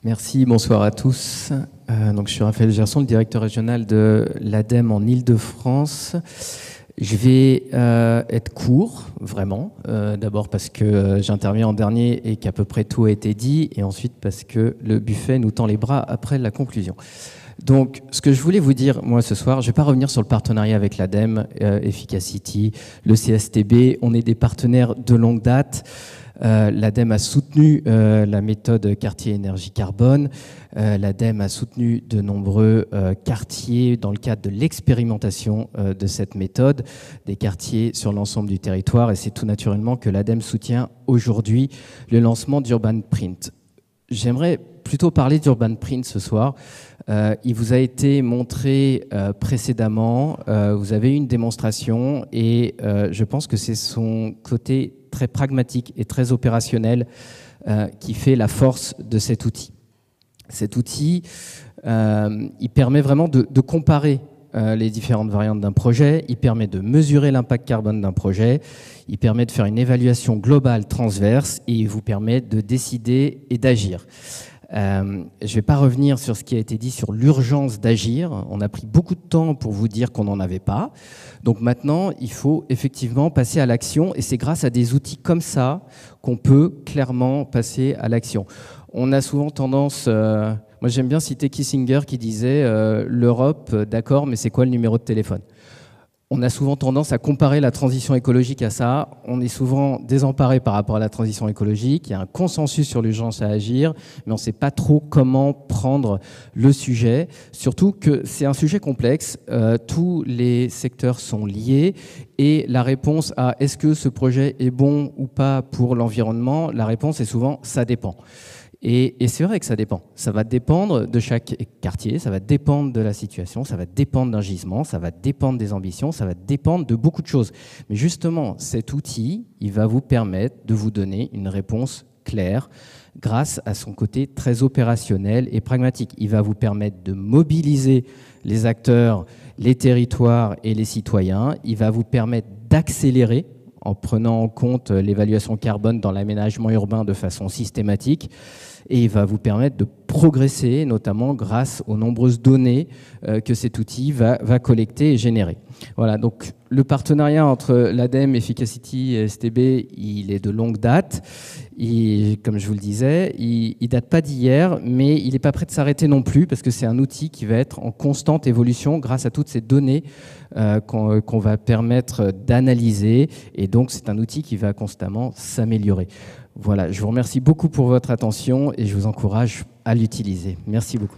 Merci, bonsoir à tous. Donc, je suis Raphaël Gerson, le directeur régional de l'ADEME en Île-de-France. Je vais être court, vraiment. D'abord parce que j'interviens en dernier et qu'à peu près tout a été dit, et ensuite parce que le buffet nous tend les bras après la conclusion. Donc, ce que je voulais vous dire, moi, ce soir, je ne vais pas revenir sur le partenariat avec l'ADEME, Efficacity, le CSTB. On est des partenaires de longue date. L'ADEME a soutenu la méthode quartier énergie carbone. L'ADEME a soutenu de nombreux quartiers dans le cadre de l'expérimentation de cette méthode, des quartiers sur l'ensemble du territoire. Et c'est tout naturellement que l'ADEME soutient aujourd'hui le lancement d'Urban Print. J'aimerais plutôt parler d'Urban Print ce soir. Il vous a été montré précédemment, vous avez eu une démonstration et je pense que c'est son côté très pragmatique et très opérationnel qui fait la force de cet outil. Cet outil, il permet vraiment de comparer les différentes variantes d'un projet, il permet de mesurer l'impact carbone d'un projet, il permet de faire une évaluation globale transverse et il vous permet de décider et d'agir. Je ne vais pas revenir sur ce qui a été dit sur l'urgence d'agir. On a pris beaucoup de temps pour vous dire qu'on n'en avait pas. Donc maintenant, il faut effectivement passer à l'action et c'est grâce à des outils comme ça qu'on peut clairement passer à l'action. On a souvent tendance... moi, j'aime bien citer Kissinger qui disait l'Europe, d'accord, mais c'est quoi le numéro de téléphone ? On a souvent tendance à comparer la transition écologique à ça. On est souvent désemparé par rapport à la transition écologique. Il y a un consensus sur l'urgence à agir, mais on ne sait pas trop comment prendre le sujet. Surtout que c'est un sujet complexe. Tous les secteurs sont liés. Et la réponse à est-ce que ce projet est bon ou pas pour l'environnement, la réponse est souvent ça dépend. Et c'est vrai que ça dépend. Ça va dépendre de chaque quartier, ça va dépendre de la situation, ça va dépendre d'un gisement, ça va dépendre des ambitions, ça va dépendre de beaucoup de choses. Mais justement, cet outil, il va vous permettre de vous donner une réponse claire grâce à son côté très opérationnel et pragmatique. Il va vous permettre de mobiliser les acteurs, les territoires et les citoyens. Il va vous permettre d'accélérer en prenant en compte l'évaluation carbone dans l'aménagement urbain de façon systématique. Et il va vous permettre de progresser, notamment grâce aux nombreuses données que cet outil va collecter et générer. Voilà, donc le partenariat entre l'ADEME, Efficacity et STB, il est de longue date. Comme je vous le disais, il ne date pas d'hier, mais il n'est pas prêt de s'arrêter non plus, parce que c'est un outil qui va être en constante évolution grâce à toutes ces données qu'on va permettre d'analyser. Et donc, c'est un outil qui va constamment s'améliorer. Voilà, je vous remercie beaucoup pour votre attention et je vous encourage à l'utiliser. Merci beaucoup.